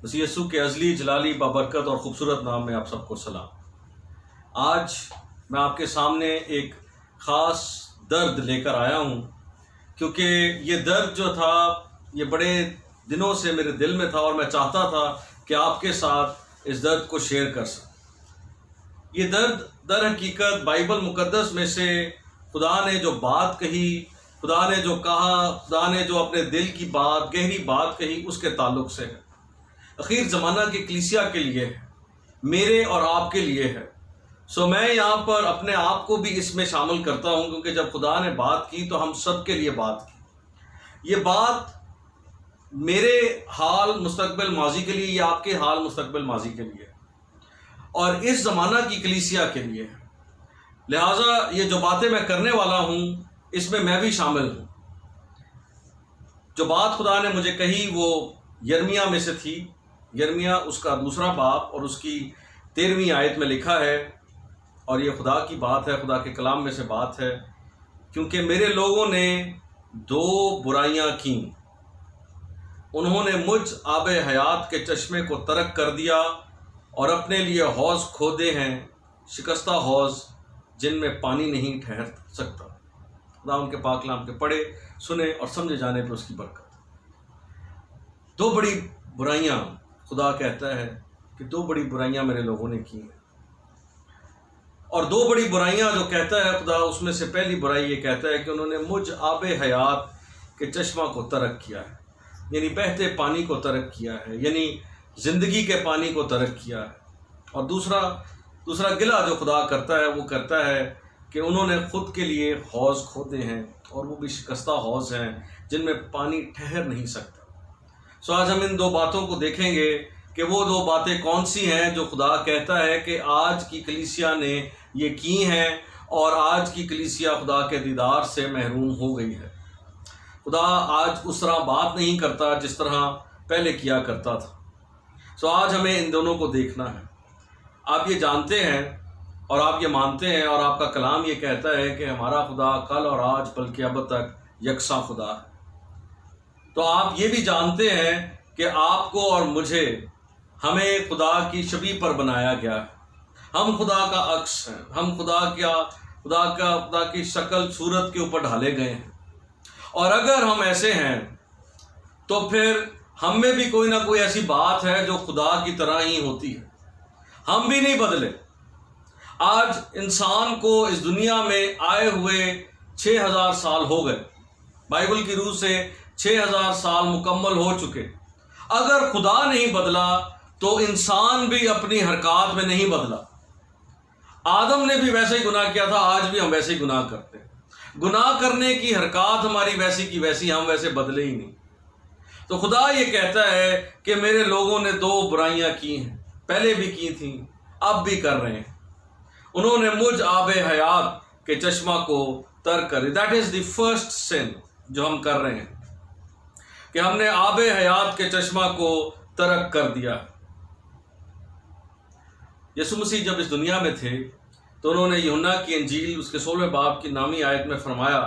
मसीह यीशु के अज़ली जलाली बाबरकत और ख़ूबसूरत नाम में आप सबको सलाम। आज मैं आपके सामने एक ख़ास दर्द लेकर आया हूँ, क्योंकि ये दर्द जो था ये बड़े दिनों से मेरे दिल में था और मैं चाहता था कि आपके साथ इस दर्द को शेयर कर सकूँ। ये दर्द दर हकीकत बाइबल मुकद्दस में से खुदा ने जो बात कही, खुदा ने जो कहा, खुदा ने जो अपने दिल की बात, गहरी बात कही, उसके ताल्लुक से है। आखिर ज़माना की कलीसिया के लिए है, मेरे और आपके लिए है। सो मैं यहाँ पर अपने आप को भी इसमें शामिल करता हूँ, क्योंकि जब खुदा ने बात की तो हम सब के लिए बात की। ये बात मेरे हाल मुस्तकबिल माजी के लिए या आपके हाल मुस्तकबिल माजी के लिए और इस ज़माना की कलीसिया के लिए है। लिहाजा ये जो बातें मैं करने वाला हूँ इसमें मैं भी शामिल हूँ। जो बात खुदा ने मुझे कही वो यिर्मयाह में से थी। यिर्मयाह उसका 2 बाब और उसकी 13वीं आयत में लिखा है, और ये खुदा की बात है, खुदा के कलाम में से बात है। क्योंकि मेरे लोगों ने 2 बुराइयां की, उन्होंने मुझ आबे हयात के चश्मे को तर्क कर दिया और अपने लिए हौज खोदे हैं, शिकस्ता हौज जिनमें पानी नहीं ठहर सकता। खुदा उनके पाक कलाम के पढ़े, सुने और समझे जाने पर उसकी बरकत। 2 बड़ी बुराइयां, खुदा कहता है कि 2 बड़ी बुराइयां मेरे लोगों ने की हैं। और 2 बड़ी बुराइयां जो कहता है खुदा, उसमें से पहली बुराई ये कहता है कि उन्होंने मुझ आबे हयात के चश्मा को तर्क किया है, यानी बहते पानी को तर्क किया है, यानी ज़िंदगी के पानी को तर्क किया है। और दूसरा गिला जो खुदा करता है वो करता है कि उन्होंने खुद के लिए हौज खोदे हैं, और वो भी शिकस्ता हौज हैं जिनमें पानी ठहर नहीं सकता। सो आज हम इन 2 बातों को देखेंगे कि वो 2 बातें कौन सी हैं जो खुदा कहता है कि आज की कलीसिया ने ये की हैं, और आज की कलीसिया खुदा के दीदार से महरूम हो गई है। खुदा आज उस तरह बात नहीं करता जिस तरह पहले किया करता था। सो आज हमें इन दोनों को देखना है। आप ये जानते हैं और आप ये मानते हैं, और आपका कलाम ये कहता है कि हमारा खुदा कल और आज बल्कि अब तक यकसा खुदा है। तो आप ये भी जानते हैं कि आपको और मुझे, हमें खुदा की शबीह पर बनाया गया है। हम खुदा का अक्स हैं, हम खुदा की शक्ल सूरत के ऊपर ढाले गए हैं। और अगर हम ऐसे हैं तो फिर हम में भी कोई ना कोई ऐसी बात है जो खुदा की तरह ही होती है। हम भी नहीं बदले। आज इंसान को इस दुनिया में आए हुए 6000 साल हो गए। बाइबल की रूह से 6000 साल मुकम्मल हो चुके। अगर खुदा नहीं बदला तो इंसान भी अपनी हरकत में नहीं बदला। आदम ने भी वैसे ही गुनाह किया था, आज भी हम वैसे ही गुनाह करते हैं। गुनाह करने की हरकत हमारी वैसी की वैसी, हम वैसे बदले ही नहीं। तो खुदा ये कहता है कि मेरे लोगों ने 2 बुराइयां की हैं, पहले भी की थी, अब भी कर रहे हैं। उन्होंने मुझ आबे हयात के चश्मा को तर्क कर दिया। दैट इज द फर्स्ट सिन जो हम कर रहे हैं, कि हमने आबे हयात के चश्मा को तर्क कर दिया। यीशु मसीह जब इस दुनिया में थे तो उन्होंने यूहन्ना की इंजील उसके 16वें बाब की नामी आयत में फरमाया,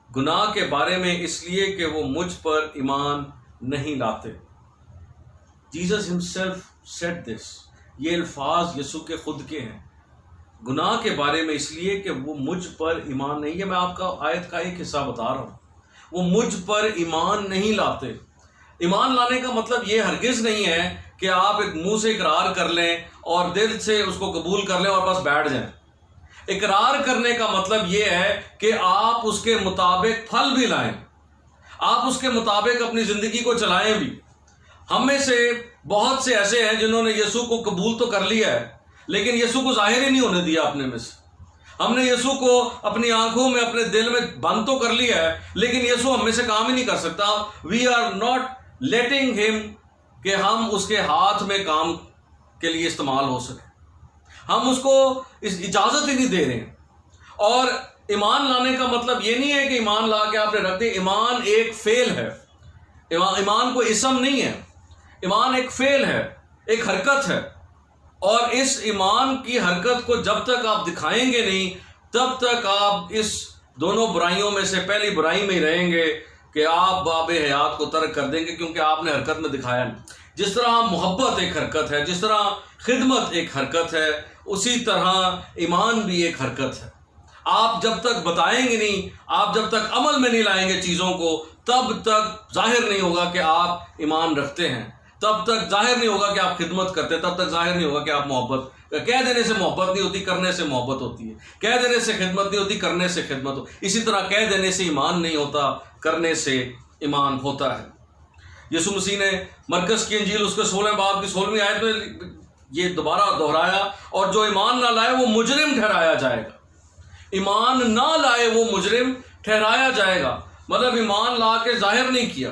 गुनाह के बारे में इसलिए कि वो मुझ पर ईमान नहीं लाते। Jesus himself said this. ये अल्फाज यीशु के खुद के हैं। गुनाह के बारे में इसलिए कि वो मुझ पर ईमान नहीं है। मैं आपका आयत का एक हिस्सा बता रहा हूँ। वो मुझ पर ईमान नहीं लाते। ईमान लाने का मतलब ये हरगिज़ नहीं है कि आप एक मुंह से इकरार कर लें और दिल से उसको कबूल कर लें और बस बैठ जाएं। इकरार करने का मतलब ये है कि आप उसके मुताबिक फल भी लाएं, आप उसके मुताबिक अपनी ज़िंदगी को चलाएं भी। हम में से बहुत से ऐसे हैं जिन्होंने यीशु को कबूल तो कर लिया है, लेकिन यीशु को जाहिर ही नहीं होने दिया अपने में से। हमने यीशु को अपनी आंखों में, अपने दिल में बंद तो कर लिया है, लेकिन यीशु हम में से काम ही नहीं कर सकता। We are not letting him कि हम उसके हाथ में काम के लिए इस्तेमाल हो सके। हम उसको इस इजाज़त ही नहीं दे रहे हैं। और ईमान लाने का मतलब ये नहीं है कि ईमान ला के आपने रख दिया। ईमान एक फेल है। ईमान कोई इसम नहीं है। ईमान एक फेल है, एक हरकत है। और इस ईमान की हरकत को जब तक आप दिखाएंगे नहीं, तब तक आप इस दोनों बुराइयों में से पहली बुराई में ही रहेंगे कि आप बाबे हयात को तर्क कर देंगे, क्योंकि आपने हरकत में दिखाया नहीं। जिस तरह मोहब्बत एक हरकत है, जिस तरह खिदमत एक हरकत है, उसी तरह ईमान भी एक हरकत है। आप जब तक बताएंगे नहीं, आप जब तक अमल में नहीं लाएंगे चीज़ों को, तब तक जाहिर नहीं होगा कि आप ईमान रखते हैं, तब तक जाहिर नहीं होगा कि आप खिदमत करते हैं, तब तक जाहिर नहीं होगा कि आप मोहब्बत, कह देने से मोहब्बत नहीं होती, करने से मोहब्बत होती है। कह देने से खिदमत नहीं होती, करने से खिदमत हो। इसी तरह कह देने से ईमान नहीं होता, करने से ईमान होता है। यीशु मसीह ने मरकस की इंजील उसके 16 बाब की 16वीं आयत में ये दोबारा दोहराया, और जो ईमान ना लाए वो मुजरिम ठहराया जाएगा। ईमान ना लाए वो मुजरिम ठहराया जाएगा, मतलब ईमान ला के जाहिर नहीं किया।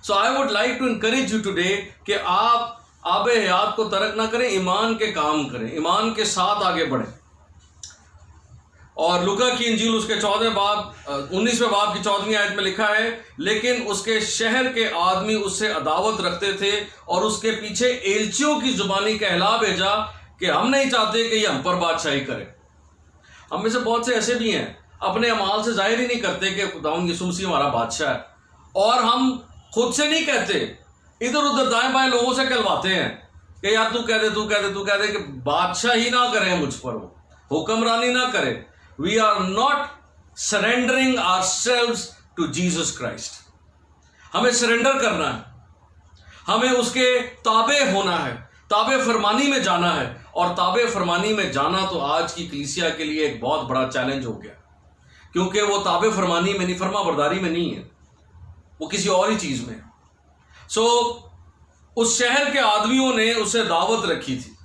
So I would like to encourage you today कि आप आबे हयात को तर्क ना करें, ईमान के काम करें, ईमान के साथ आगे बढ़ें। और लुका की इंजील उसके 19वें बाब की 14वीं आयत में लिखा है, लेकिन उसके शहर के आदमी उससे अदावत रखते थे और उसके पीछे एलचियों की जुबानी कहला भेजा कि हम नहीं चाहते कि ये हम पर बादशाही करे। हम में से बहुत से ऐसे भी हैं, अपने अमाल से जाहिर ही नहीं करते कि खुदावंद यीशु मसीह हमारा बादशाह है, और हम खुद से नहीं कहते, इधर उधर दाएं बाएं लोगों से कहलवाते हैं कि यार तू कह दे कि बादशाह ही ना करें मुझ पर, वो हुक्मरानी ना करे। We are not surrendering ourselves to Jesus Christ. हमें सरेंडर करना है, हमें उसके ताबे होना है, ताबे फरमानी में जाना है। और ताबे फरमानी में जाना तो आज की कलीसिया के लिए एक बहुत बड़ा चैलेंज हो गया, क्योंकि वो ताबे फरमानी में नहीं, फरमा बरदारी में नहीं है, वो किसी और ही चीज में है। सो उस शहर के आदमियों ने उसे दावत रखी थी,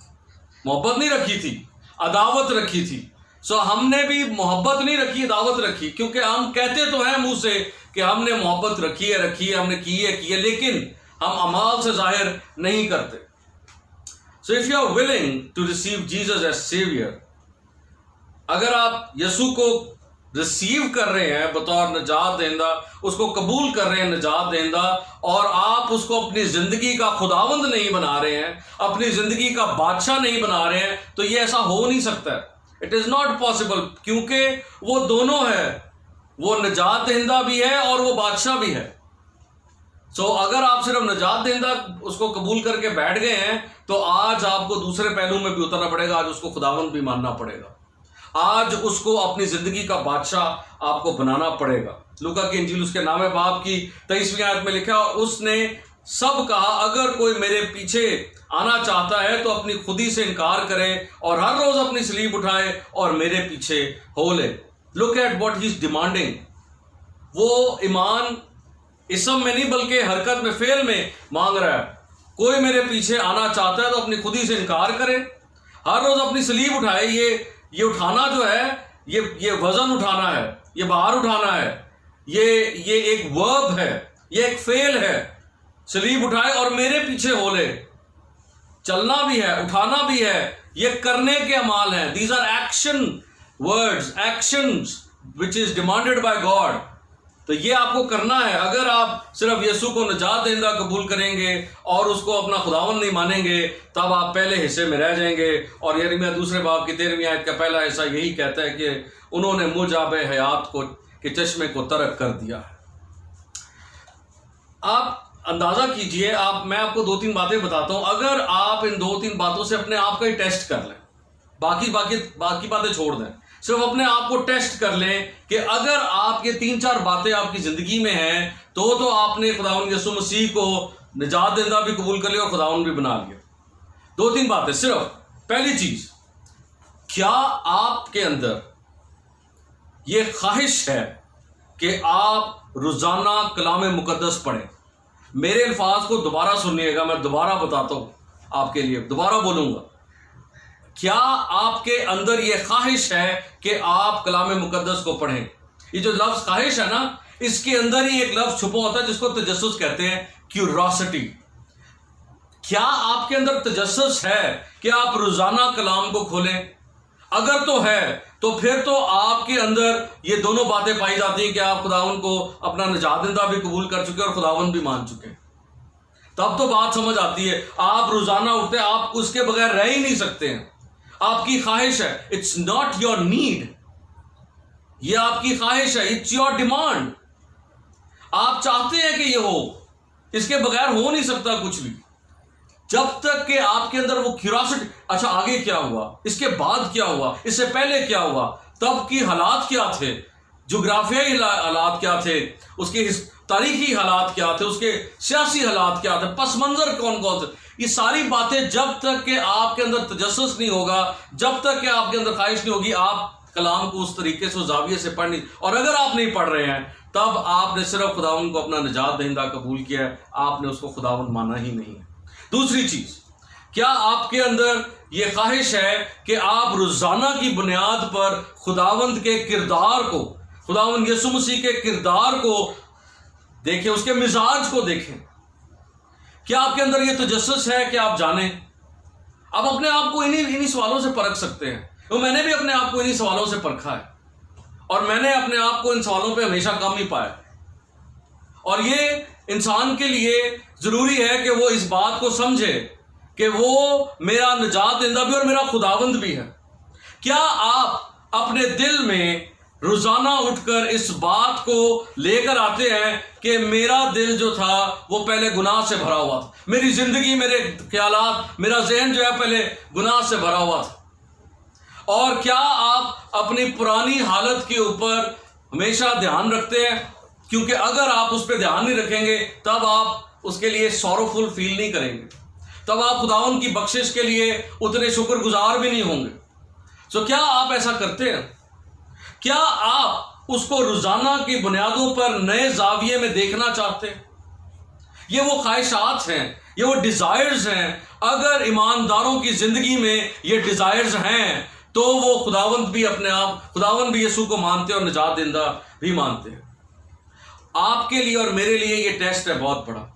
मोहब्बत नहीं रखी थी, अदावत रखी थी। सो हमने भी मोहब्बत नहीं रखी, दावत रखी, क्योंकि हम कहते तो हैं मुंह से कि हमने मोहब्बत रखी है, हमने की है, लेकिन हम अमाल से जाहिर नहीं करते। So if you are willing to receive Jesus as saviour, अगर आप यीशु को रिसीव कर रहे हैं बतौर निजात देंदा, उसको कबूल कर रहे हैं निजात देंदा, और आप उसको अपनी जिंदगी का खुदावंद नहीं बना रहे हैं, अपनी जिंदगी का बादशाह नहीं बना रहे हैं, तो ये ऐसा हो नहीं सकता है। इट इज नॉट पॉसिबल, क्योंकि वो दोनों है, वो निजात देंदा भी है और वो बादशाह भी है। सो अगर आप सिर्फ निजात देंदा उसको कबूल करके बैठ गए हैं, तो आज आपको दूसरे पहलू में भी उतरना पड़ेगा, आज उसको खुदावंद भी मानना पड़ेगा, आज उसको अपनी जिंदगी का बादशाह आपको बनाना पड़ेगा। लूका की इंजील उसके 9वें बाब की 23वीं आयत में लिखा, और उसने सब कहा, अगर कोई मेरे पीछे आना चाहता है तो अपनी खुदी से इनकार करे और हर रोज अपनी सलीब उठाए और मेरे पीछे हो ले। Look at what he is demanding. वो ईमान इसम में नहीं बल्कि हरकत में, फेल में मांग रहा है। कोई मेरे पीछे आना चाहता है तो अपनी खुदी से इनकार करे, हर रोज अपनी सलीब उठाए। ये उठाना जो है, ये वजन उठाना है, ये बाहर उठाना है, ये एक वर्ब है, ये एक फेल है। सलीब उठाए और मेरे पीछे हो ले। चलना भी है, उठाना भी है, ये करने के अमाल हैं। These are action words, actions which is demanded by God. तो ये आपको करना है। अगर आप सिर्फ यीशु को निजात देंदा कबूल करेंगे और उसको अपना खुदावन नहीं मानेंगे, तब आप पहले हिस्से में रह जाएंगे। और यिर्मयाह 2 बाब की 13वीं आयत का पहला हिस्सा यही कहता है कि उन्होंने मुझ आबे हयात को के चश्मे को तर्क कर दिया है। आप अंदाजा कीजिए, मैं आपको 2-3 बातें बताता हूं। अगर आप इन 2-3 बातों से अपने आप का ही टेस्ट कर लें, बाकी बातें छोड़ दें, सिर्फ अपने आप को टेस्ट कर लें कि अगर आप ये 3-4 बातें आपकी जिंदगी में हैं, तो आपने खुदावंद यीशु मसीह को निजात देंदा भी कबूल कर लिया और खुदावंद भी बना लिया। 2-3 बातें सिर्फ। पहली चीज, क्या आपके अंदर ये ख्वाहिश है कि आप रोजाना कलाम मुकद्दस पढ़ें? मेरे अल्फाज को दोबारा सुनिएगा, मैं दोबारा बताता हूं आपके लिए, दोबारा बोलूंगा। क्या आपके अंदर यह ख्वाहिश है कि आप कलाम मुकद्दस को पढ़ें? ये जो लफ्ज ख्वाहिश है ना, इसके अंदर ही एक लफ्ज छुपा होता है जिसको तजस्सुस कहते हैं, क्यूरोसिटी। क्या आपके अंदर तजस्सुस है कि आप रोजाना कलाम को खोलें? अगर तो है, तो फिर तो आपके अंदर ये दोनों बातें पाई जाती हैं कि आप खुदावन को अपना निजात देंदा भी कबूल कर चुके और खुदावन भी मान चुके। तब तो बात समझ आती है। आप रोजाना उठते, आप उसके बगैर रह ही नहीं सकते हैं। आपकी ख्वाहिश है, इट्स नॉट योर नीड, ये आपकी ख्वाहिश है, इट्स योर डिमांड। आप चाहते हैं कि ये हो, इसके बगैर हो नहीं सकता कुछ भी। जब तक कि आपके अंदर वो क्यूरियोसिटी, अच्छा आगे क्या हुआ, इसके बाद क्या हुआ, इससे पहले क्या हुआ, तब की हालात क्या थे, जोग्राफियाई हालात क्या थे, उसके तारीखी हालात क्या थे, उसके सियासी हालात क्या थे, पस मंजर कौन कौन थे, ये सारी बातें जब तक कि आपके अंदर तजस्सुस नहीं होगा, जब तक कि आपके अंदर ख्वाहिश नहीं होगी, आप कलाम को उस तरीके से, उस जाविये से पढ़ नहीं। और अगर आप नहीं पढ़ रहे हैं तब आपने सिर्फ खुदावंद को अपना निजात दहिंदा कबूल किया है, आपने उसको खुदावंद माना ही नहीं है। दूसरी चीज, क्या आपके अंदर यह ख्वाहिश है कि आप रोजाना की बुनियाद पर खुदावंद के किरदार को, खुदावंद यीशु मसीह के किरदार को देखें, उसके मिजाज को देखें? क्या आपके अंदर यह तजस्सुस है कि आप जानें? आप अपने आप को इन्हीं सवालों से परख सकते हैं। तो मैंने भी अपने आप को इन्हीं सवालों से परखा है और मैंने अपने आप को इन सवालों पे हमेशा कम ही पाया। और ये इंसान के लिए जरूरी है कि वो इस बात को समझे कि वो मेरा निजात देंदा भी और मेरा खुदावंद भी है। क्या आप अपने दिल में रोजाना उठकर इस बात को लेकर आते हैं कि मेरा दिल जो था वो पहले गुनाह से भरा हुआ था, मेरी जिंदगी, मेरे ख्यालात, मेरा जहन जो है पहले गुनाह से भरा हुआ था? और क्या आप अपनी पुरानी हालत के ऊपर हमेशा ध्यान रखते हैं? क्योंकि अगर आप उस पर ध्यान नहीं रखेंगे तब आप उसके लिए सॉरोफुल फील नहीं करेंगे, तब आप खुदावंद की बख्शिश के लिए उतने शुक्रगुजार भी नहीं होंगे। तो क्या आप ऐसा करते हैं? क्या आप उसको रोजाना की बुनियादों पर नए जाविये में देखना चाहते हैं? ये वो ख्वाहिशात हैं, ये वो डिजायर्स हैं। अगर ईमानदारों की जिंदगी में ये डिजायर्स हैं तो वो खुदावंद भी अपने आप, खुदावंद भी यीशु को मानते और निजात देंदा भी मानते हैं। आपके लिए और मेरे लिए ये टेस्ट है बहुत बड़ा।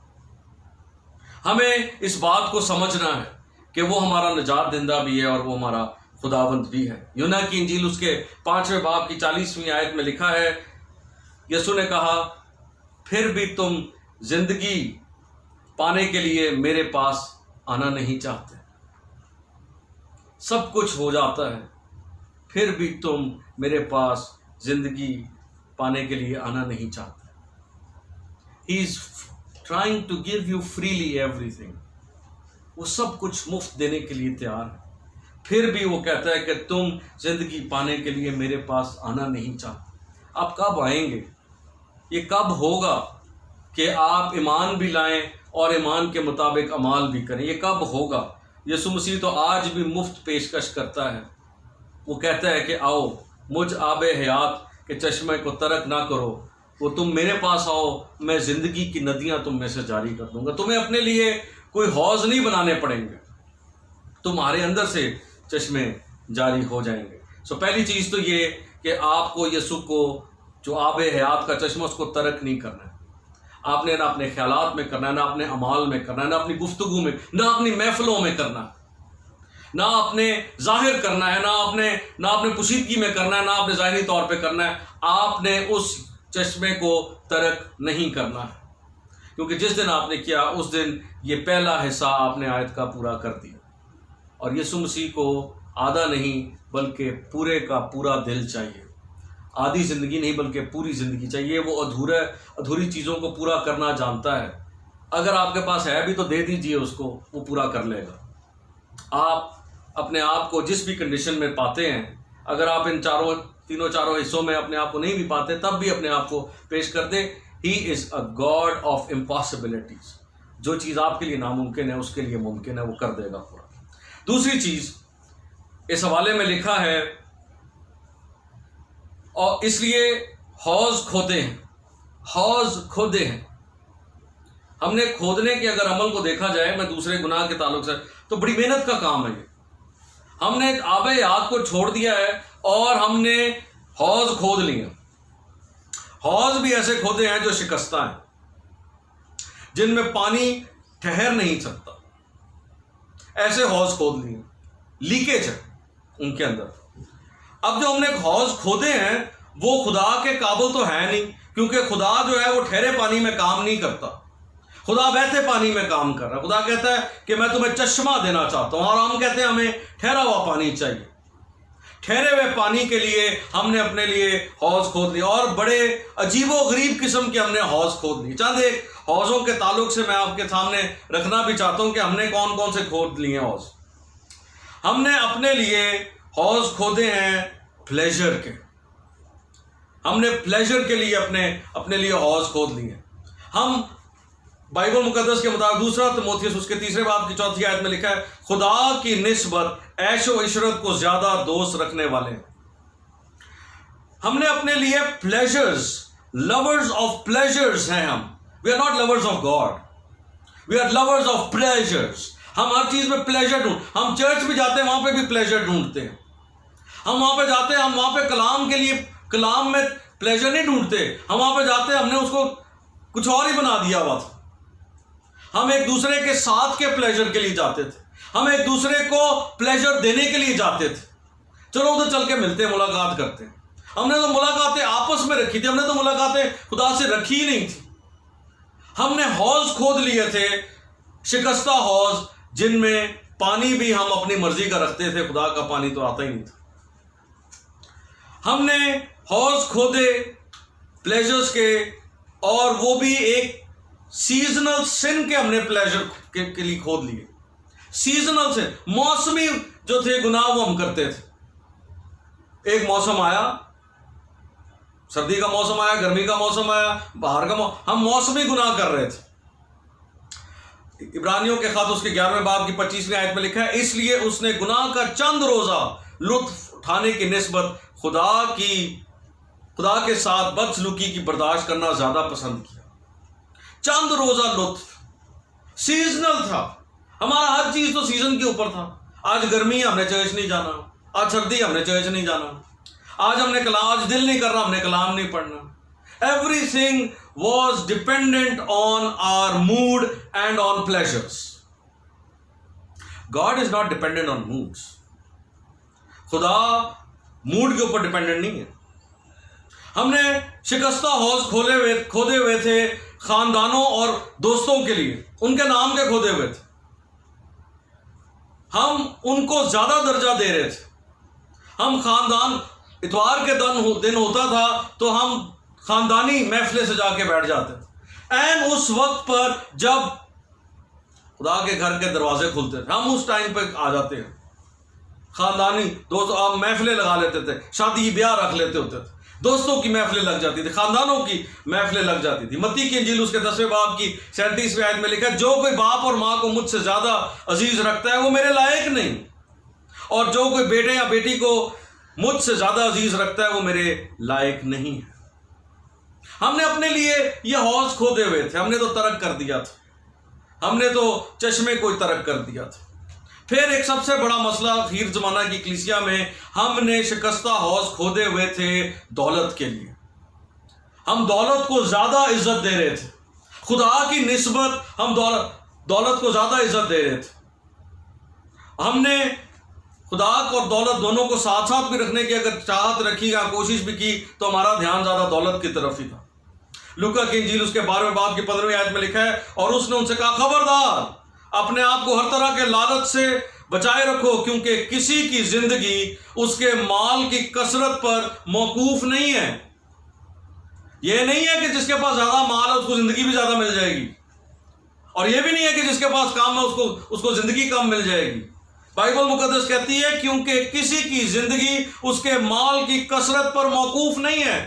हमें इस बात को समझना है कि वो हमारा निजात देंदा भी है और वो हमारा खुदावंद भी है। यूना की इंजील उसके 5वें बाब की 40वीं आयत में लिखा है, यीशु ने कहा, फिर भी तुम जिंदगी पाने के लिए मेरे पास आना नहीं चाहते। सब कुछ हो जाता है, फिर भी तुम मेरे पास जिंदगी पाने के लिए आना नहीं चाहते। He is trying to give you freely everything. वो सब कुछ मुफ्त देने के लिए तैयार है, फिर भी वो कहता है कि तुम जिंदगी पाने के लिए मेरे पास आना नहीं चाहते। आप कब आएंगे? ये कब होगा कि आप ईमान भी लाएं और ईमान के मुताबिक अमाल भी करें? ये कब होगा? यीशु मसीह तो आज भी मुफ्त पेशकश करता है। वो कहता है कि आओ, मुझ आबे हयात के चश्मे को तर्क ना करो, वो तुम मेरे पास आओ, मैं जिंदगी की नदियां तुम में से जारी कर दूंगा। तुम्हें अपने लिए कोई हौज नहीं बनाने पड़ेंगे, तुम्हारे अंदर से चश्मे जारी हो जाएंगे। सो पहली चीज तो ये कि आपको यीशु को, जो आबे हयात का चश्मा, उसको तर्क नहीं करना है। आपने ना अपने ख्यालात में करना है, ना अपने अमाल में करना है, ना अपनी गुफ्तगू में, ना अपनी महफिलों में करना है, ना अपने जाहिर करना है, ना अपने पुशीदगी में करना है, ना अपने जाहिरी तौर पे करना है। आपने उस चश्मे को तर्क नहीं करना है, क्योंकि जिस दिन आपने किया उस दिन ये पहला हिस्सा आपने आयत का पूरा कर दिया। और यीशु मसीह को आधा नहीं बल्कि पूरे का पूरा दिल चाहिए। आधी जिंदगी नहीं बल्कि पूरी जिंदगी चाहिए। वो अधूरी चीज़ों को पूरा करना जानता है। अगर आपके पास है भी तो दे दीजिए उसको, वो पूरा कर लेगा। आप अपने आप को जिस भी कंडीशन में पाते हैं, अगर आप इन तीनों चारों हिस्सों में अपने आप को नहीं भी पाते, तब भी अपने आप को पेश कर दे। He is a god of impossibilities. जो चीज़ आपके लिए नामुमकिन है उसके लिए मुमकिन है, वो कर देगा पूरा। दूसरी चीज इस हवाले में लिखा है, और इसलिए हौज खोदे हैं, हौज खोदे हैं। हमने खोदने के अगर अमल को देखा जाए, मैं दूसरे गुनाह के ताल्लुक से, तो बड़ी मेहनत का काम है ये। हमने आबे हयात को छोड़ दिया है और हमने हौज खोद लिया। हौज भी ऐसे खोदे हैं जो शिकस्ता हैं, जिनमें पानी ठहर नहीं सकता, ऐसे हौज खोद लिए, लीकेज है उनके अंदर। अब जो हमने हौज खोदे हैं वो खुदा के काबिल तो है नहीं, क्योंकि खुदा जो है वो ठहरे पानी में काम नहीं करता, खुदा बहते पानी में काम कर रहा है। खुदा कहता है कि मैं तुम्हें चश्मा देना चाहता हूं, और हम कहते हैं हमें ठहरा हुआ पानी चाहिए। ठहरे हुए पानी के लिए हमने अपने लिए हौज खोद ली, और बड़े अजीबो गरीब किस्म के हमने हौज खोद ली। चंद एक हौज़ों के ताल्लुक से मैं आपके सामने रखना भी चाहता हूं कि हमने कौन कौन से खोद लिए हौज़। हमने अपने लिए हौज़ खोदे हैं प्लेजर के। हमने प्लेजर के लिए अपने लिए हौज़ खोद लिए। हम बाइबल मुकद्दस के मुताबिक 2 तिमोथियुस उसके 3 बाब की 4 आयत में लिखा है, खुदा की निस्बत ऐशो इशरत को ज्यादा दोस्त रखने वाले हैं। हमने अपने लिए प्लेजर्स, लवर्स ऑफ प्लेजर्स हैं हम। We are not lovers of God, we are lovers of pleasures. हम हर चीज में प्लेजर ढूंढ, हम चर्च भी जाते हैं वहां पे भी प्लेजर ढूंढते हैं। हम वहां पे जाते हैं, हम वहां पे कलाम के लिए, कलाम में प्लेजर नहीं ढूंढते। हम वहां पे जाते हैं, हमने उसको कुछ और ही बना दिया हुआ था। हम एक दूसरे के साथ के प्लेजर के लिए जाते थे, हम एक दूसरे को प्लेजर देने के लिए जाते थे। चलो उधर चल के मिलते हैं, मुलाकात करते हैं। हमने तो मुलाकातें आपस में रखी थी, हमने तो मुलाकातें खुदा से रखी ही नहीं थी। हमने हौज खोद लिए थे, शिकस्ता हौज, जिनमें पानी भी हम अपनी मर्जी का रखते थे, खुदा का पानी तो आता ही नहीं था। हमने हौज खोदे प्लेजर्स के, और वो भी एक सीजनल सिन के हमने प्लेजर के लिए खोद लिए। सीजनल सिन, मौसमी जो थे गुनाह वो हम करते थे। एक मौसम आया, सर्दी का मौसम आया, गर्मी का मौसम आया, बाहर का हम मौसमी गुनाह कर रहे थे। इब्रानियों के खात उसके 11वें बाब की 25वीं आयत में लिखा है, इसलिए उसने गुनाह का चंद रोजा लुत्फ उठाने की निस्बत खुदा के साथ बदसलूकी की बर्दाश्त करना ज्यादा पसंद किया। चंद रोजा लुत्फ, सीजनल था। हमारा हर चीज तो सीजन के ऊपर था। आज गर्मी है, हमने चर्च नहीं जाना। आज सर्दी, हमने चर्च नहीं जाना। आज हमने कलाम, आज दिल नहीं कर रहा, हमने कलाम नहीं पढ़ना। Everything was dependent on our mood and on pleasures. God is not dependent on moods. खुदा मूड के ऊपर डिपेंडेंट नहीं है। हमने शिकस्ता हौज खोदे हुए थे खानदानों और दोस्तों के लिए, उनके नाम के खोदे हुए थे। हम उनको ज्यादा दर्जा दे रहे थे। हम खानदान, इतवार के दिन होता था तो हम खानदानी महफिले से जाके बैठ जाते थे। एंड उस वक्त पर जब खुदा के घर के दरवाजे खुलते थे, हम उस टाइम पे आ जाते हैं। खानदानी दोस्तों, आप महफिलें लगा लेते थे, शादी ब्याह रख लेते होते थे, दोस्तों की महफिलें लग जाती थी, खानदानों की महफिलें लग जाती थी। मत्ती की इंजील उसके 10वें बाब की 37वीं आयत में लिखा है, जो कोई बाप और माँ को मुझसे ज्यादा अजीज रखता है वो मेरे लायक नहीं, और जो कोई बेटे या बेटी को मुझसे ज्यादा अजीज रखता है वो मेरे लायक नहीं है। हमने अपने लिए ये हौज खोदे हुए थे। हमने तो तर्क कर दिया था, हमने तो चश्मे को तर्क कर दिया था। फिर एक सबसे बड़ा मसला अखीर जमाना की कलीसिया में, हमने शिकस्ता हौज खोदे हुए थे दौलत के लिए। हम दौलत को ज्यादा इज्जत दे रहे थे, खुदा की निस्बत हम दौलत को ज्यादा इज्जत दे रहे थे। हमने खुदा और दौलत दोनों को साथ साथ भी रखने की अगर चाहत रखी या कोशिश भी की तो हमारा ध्यान ज्यादा दौलत की तरफ ही था। लूका की इंजील उसके 12वें बाब की 15वीं आयत में लिखा है, और उसने उनसे कहा, खबरदार अपने आप को हर तरह के लालच से बचाए रखो, क्योंकि किसी की जिंदगी उसके माल की कसरत पर मौकूफ नहीं है। यह नहीं है कि जिसके पास ज्यादा माल है उसको जिंदगी भी ज्यादा मिल जाएगी, और यह भी नहीं है कि जिसके पास काम है उसको जिंदगी कम मिल जाएगी। बाइबल मुकद्दस कहती है, क्योंकि किसी की जिंदगी उसके माल की कसरत पर मौकूफ नहीं है।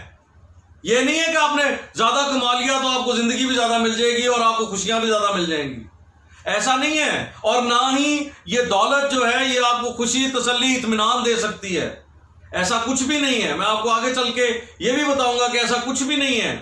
यह नहीं है कि आपने ज्यादा कमा लिया तो आपको जिंदगी भी ज्यादा मिल जाएगी और आपको खुशियां भी ज्यादा मिल जाएंगी, ऐसा नहीं है। और ना ही ये दौलत जो है ये आपको खुशी, तसल्ली, इत्मीनान दे सकती है, ऐसा कुछ भी नहीं है। मैं आपको आगे चल के ये भी बताऊंगा कि ऐसा कुछ भी नहीं है।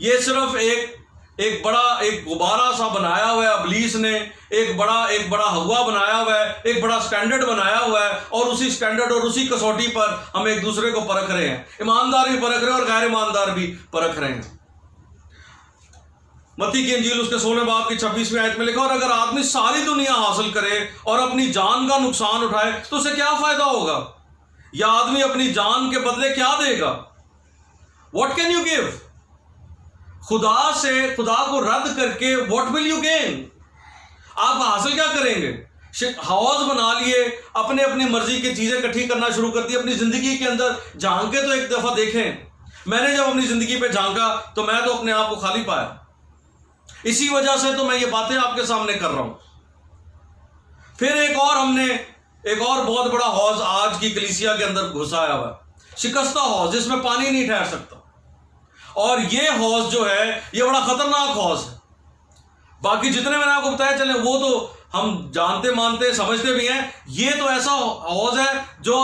ये सिर्फ एक गुब्बारा सा बनाया हुआ है इब्लीस ने, एक बड़ा हवा बनाया हुआ है, एक बड़ा स्टैंडर्ड बनाया हुआ है, और उसी स्टैंडर्ड और उसी कसौटी पर हम एक दूसरे को परख रहे हैं। ईमानदार भी परख रहे हैं और गैर ईमानदार भी परख रहे हैं। मत्ती की इंजील उसके 16वें बाब की 26वीं आयत में लिखा, और अगर आदमी सारी दुनिया हासिल करे और अपनी जान का नुकसान उठाए तो उसे क्या फायदा होगा? या आदमी अपनी जान के बदले क्या देगा? What can you give? खुदा को रद्द करके व्हाट विल यू गेन? आप हासिल क्या करेंगे? हौज बना लिए, अपने अपनी मर्जी की चीजें इकट्ठी करना शुरू कर दी। अपनी जिंदगी के अंदर झांके तो एक दफा देखें। मैंने जब अपनी जिंदगी पे झांका तो मैं तो अपने आप को खाली पाया। इसी वजह से तो मैं ये बातें आपके सामने कर रहा हूं। फिर एक और बहुत बड़ा हौज आज की कलीसिया के अंदर घुसाया हुआ है, शिकस्ता हौज, जिसमें पानी नहीं ठहर सकता। और ये हौज जो है ये बड़ा खतरनाक हौज है। बाकी जितने मैंने आपको बताया चले वो तो हम जानते मानते समझते भी हैं। ये तो ऐसा हौज है जो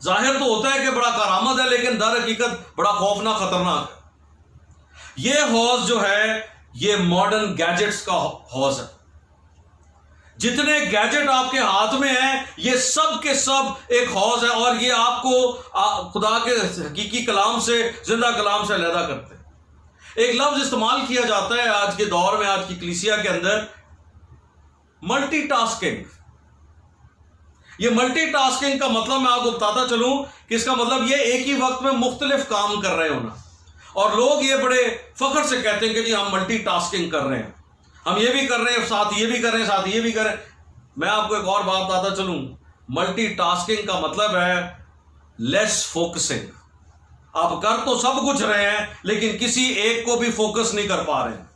जाहिर तो होता है कि बड़ा करामत है, लेकिन दर हकीकत बड़ा खौफनाक खतरनाक है। ये हौज जो है ये मॉडर्न गैजेट्स का हौज है। जितने गैजेट आपके हाथ में हैं ये सब के सब एक हौज है, और ये आपको खुदा के हकीकी कलाम से, जिंदा कलाम से अलहदा करते हैं। एक लफ्ज इस्तेमाल किया जाता है आज के दौर में, आज की कलीसिया के अंदर, मल्टीटास्किंग। ये मल्टीटास्किंग का मतलब मैं आपको बताता चलूं कि इसका मतलब ये एक ही वक्त में मुख्तलिफ काम कर रहे होना। और लोग ये बड़े फख्र से कहते हैं कि जी हम मल्टीटास्किंग कर रहे हैं, हम ये भी कर रहे हैं, साथ ये भी कर रहे हैं, साथ ये भी कर रहे हैं। मैं आपको एक और बात बताता चलूं, मल्टीटास्किंग का मतलब है लेस फोकसिंग। आप कर तो सब कुछ रहे हैं लेकिन किसी एक को भी फोकस नहीं कर पा रहे हैं।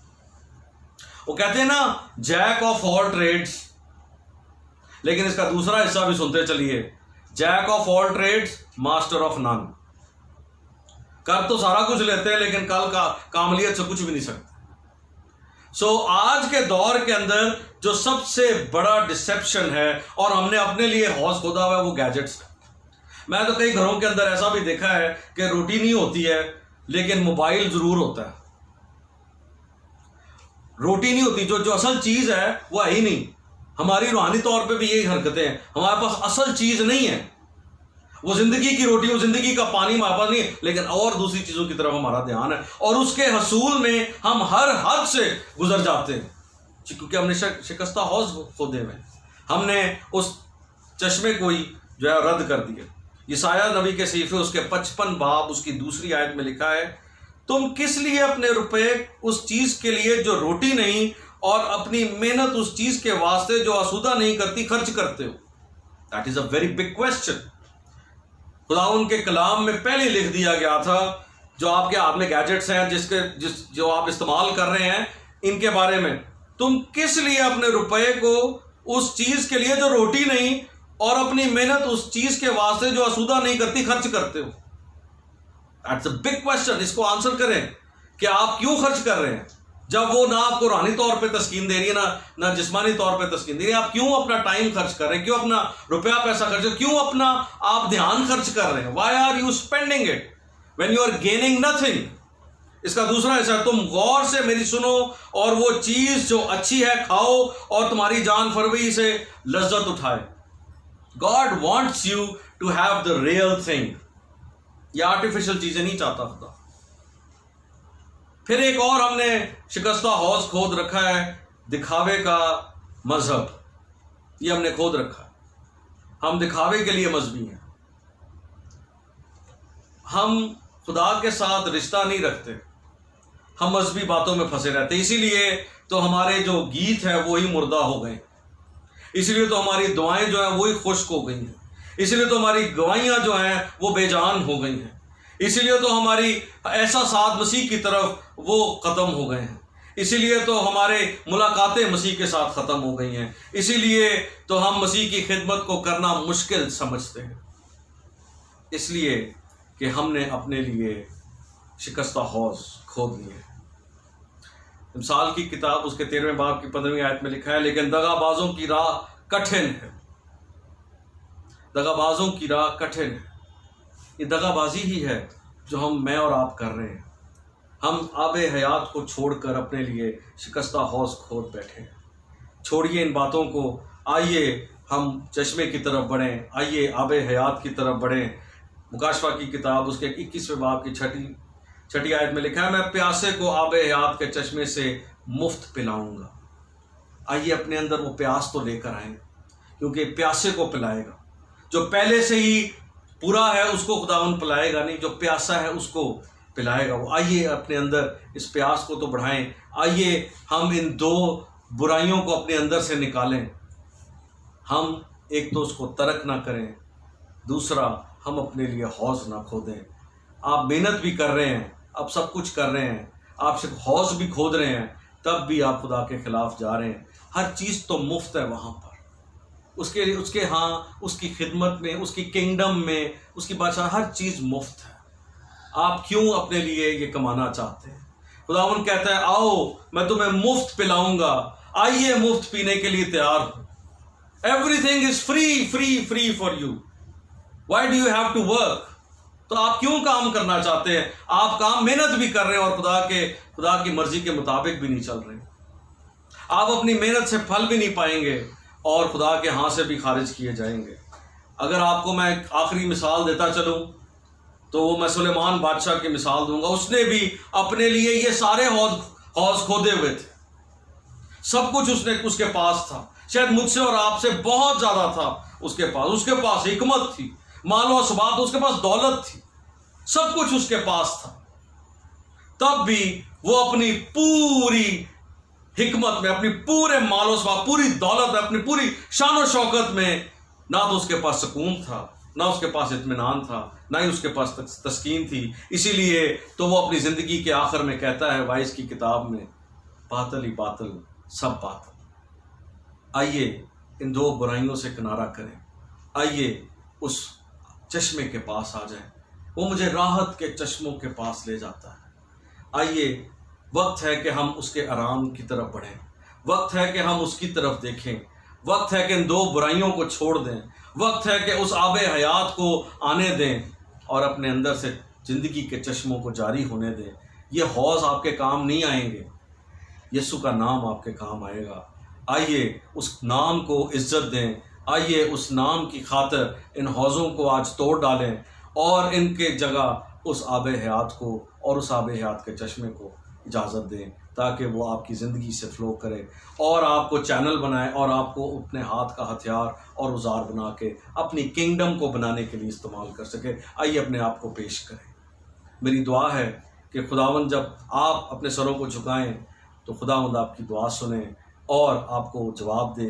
वो कहते हैं ना, जैक ऑफ ऑल ट्रेड्स, लेकिन इसका दूसरा हिस्सा भी सुनते चलिए, jack of all trades master of none. कर तो सारा कुछ लेते हैं लेकिन कल का कामलियत से कुछ भी नहीं सकते। सो आज के दौर के अंदर जो सबसे बड़ा डिसेप्शन है और हमने अपने लिए हौज खोदा हुआ है वो गैजेट्स है। मैं तो कई घरों के अंदर ऐसा भी देखा है कि रोटी नहीं होती है लेकिन मोबाइल जरूर होता है। रोटी नहीं होती, जो असल चीज है वो है ही नहीं। हमारी रूहानी तौर पे भी यही हरकतें हैं, हमारे पास असल चीज नहीं है। वो जिंदगी की रोटी, वो जिंदगी का पानी हमारे पास नहीं, लेकिन और दूसरी चीजों की तरफ हमारा ध्यान है, और उसके हसूल में हम हर हद से गुजर जाते हैं क्योंकि हमने शिकस्ता हौज खोदे में, हमने उस चश्मे को ही जो है रद्द कर दिया। यशायाह नबी के सहीफे उसके 55 बाब उसकी दूसरी आयत में लिखा है, तुम किस लिए अपने रुपए उस चीज के लिए जो रोटी नहीं और अपनी मेहनत उस चीज के वास्ते जो आसूदा नहीं करती खर्च करते हो। That is a very big question. खुदावंद के कलाम में पहले लिख दिया गया था, जो आपके हाथ में गैजेट्स हैं जो आप इस्तेमाल कर रहे हैं, इनके बारे में, तुम किस लिए अपने रुपए को उस चीज के लिए जो रोटी नहीं और अपनी मेहनत उस चीज के वास्ते जो आसूदा नहीं करती खर्च करते हो। That's a big question. इसको आंसर करें कि आप क्यों खर्च कर रहे हैं जब वो ना आपको रूहानी तौर पे तस्कीन दे रही है ना जिस्मानी तौर पे तस्कीन दे रही है। आप क्यों अपना टाइम खर्च कर रहे हैं, क्यों अपना रुपया पैसा खर्च, क्यों अपना आप ध्यान खर्च कर रहे हैं। Why are you spending it when you are gaining nothing. इसका दूसरा हिस्सा, तुम गौर से मेरी सुनो और वो चीज जो अच्छी है खाओ और तुम्हारी जान फरवरी से लज्जत उठाए। God wants you to have the real thing. ये आर्टिफिशियल चीजें नहीं चाहता खुदा। फिर एक और हमने शिकस्ता हौज खोद रखा है, दिखावे का मजहब। ये हमने खोद रखा है, हम दिखावे के लिए मजहबी हैं। हम खुदा के साथ रिश्ता नहीं रखते, हम मजहबी बातों में फंसे रहते। इसीलिए तो हमारे जो गीत हैं वो ही मुर्दा हो गए, इसलिए तो हमारी दुआएं जो हैं वो ही खुश्क हो गई हैं, इसलिए तो हमारी गवाहियां जो हैं वो बेजान हो गई हैं, इसीलिए तो हमारी ऐसा साथ मसीह की तरफ वो ख़त्म हो गए हैं, इसीलिए तो हमारे मुलाकातें मसीह के साथ ख़त्म हो गई हैं, इसीलिए तो हम मसीह की खिदमत को करना मुश्किल समझते हैं। इसलिए कि हमने अपने लिए शिकस्ता हौज खोद लिए। मिसाल की किताब उसके 13वें बाब की 15वीं आयत में लिखा है, लेकिन दगाबाजों की राह कठिन है। दगाबाजों की राह कठिन है। ये दगाबाजी ही है जो मैं और आप कर रहे हैं। हम आबे हयात को छोड़कर अपने लिए शिकस्ता हौज खोद बैठे हैं। छोड़िए इन बातों को, आइए हम चश्मे की तरफ बढ़ें, आइए आबे हयात की तरफ बढ़ें। मुकाशफा की किताब उसके 21वें बाब की छठी आयत में लिखा है, मैं प्यासे को आबे हयात के चश्मे से मुफ्त पिलाऊंगा। आइए अपने अंदर वो प्यास तो लेकर आए, क्योंकि प्यासे को पिलाएगा। जो पहले से ही पूरा है उसको खुदावंद पिलाएगा नहीं, जो प्यासा है उसको पिलाएगा वो। आइए अपने अंदर इस प्यास को तो बढ़ाएं। आइए हम इन दो बुराइयों को अपने अंदर से निकालें। हम एक तो उसको तर्क ना करें, दूसरा हम अपने लिए हौज ना खोदें। आप मेहनत भी कर रहे हैं, आप सब कुछ कर रहे हैं, आप सिर्फ हौज भी खोद रहे हैं, तब भी आप खुदा के खिलाफ जा रहे हैं। हर चीज़ तो मुफ्त है वहाँ पर, उसके हाँ उसकी खिदमत में, उसकी किंगडम में, उसकी बादशाह, हर चीज़ मुफ्त है। आप क्यों अपने लिए ये कमाना चाहते हैं? खुदावन कहता है आओ मैं तुम्हें मुफ्त पिलाऊंगा, आइए मुफ्त पीने के लिए तैयार हो। Everything is free free free for you, why do you have to work? तो आप क्यों काम करना चाहते हैं? आप काम मेहनत भी कर रहे हैं और खुदा की मर्जी के मुताबिक भी नहीं चल रहे। आप अपनी मेहनत से फल भी नहीं पाएंगे और खुदा के हाथ से भी खारिज किए जाएंगे। अगर आपको मैं आखिरी मिसाल देता चलूं तो वो मैं सुलेमान बादशाह की मिसाल दूंगा। उसने भी अपने लिए ये सारे हौज खोदे हुए थे, सब कुछ उसके पास था, शायद मुझसे और आपसे बहुत ज्यादा था उसके पास हिकमत थी, मालो असबाब, उसके पास दौलत थी, सब कुछ उसके पास था। तब भी वो अपनी पूरी हिकमत में, अपनी पूरे मालो असबाब, पूरी दौलत में, अपनी पूरी शान और शौकत में, ना तो उसके पास सुकून था, ना उसके पास इत्मीनान था, ना ही उसके पास तस्कीन थी। इसीलिए तो वो अपनी जिंदगी के आखिर में कहता है वाइस की किताब में, बातल ही बातल सब बातल। आइए इन दो बुराइयों से किनारा करें, आइए उस चश्मे के पास आ जाएं, वो मुझे राहत के चश्मों के पास ले जाता है। आइए वक्त है कि हम उसके आराम की तरफ बढ़ें, वक्त है कि हम उसकी तरफ देखें, वक्त है कि इन दो बुराइयों को छोड़ दें, वक्त है कि उस आबे हयात को आने दें और अपने अंदर से ज़िंदगी के चश्मों को जारी होने दें। ये हौज आपके काम नहीं आएंगे, यीशु का नाम आपके काम आएगा। आइए उस नाम को इज्जत दें, आइए उस नाम की खातिर इन हौज़ों को आज तोड़ डालें और इनके जगह उस आबे हयात को और उस आबे हयात के चश्मे को इजाज़त दें, ताकि वो आपकी ज़िंदगी से फ़्लो करे और आपको चैनल बनाए और आपको अपने हाथ का हथियार और औजार बना के अपनी किंगडम को बनाने के लिए इस्तेमाल कर सके। आइए अपने आप को पेश करें। मेरी दुआ है कि खुदावंद जब आप अपने सरों को झुकाएं तो खुदावंद आपकी दुआ सुने और आपको जवाब दे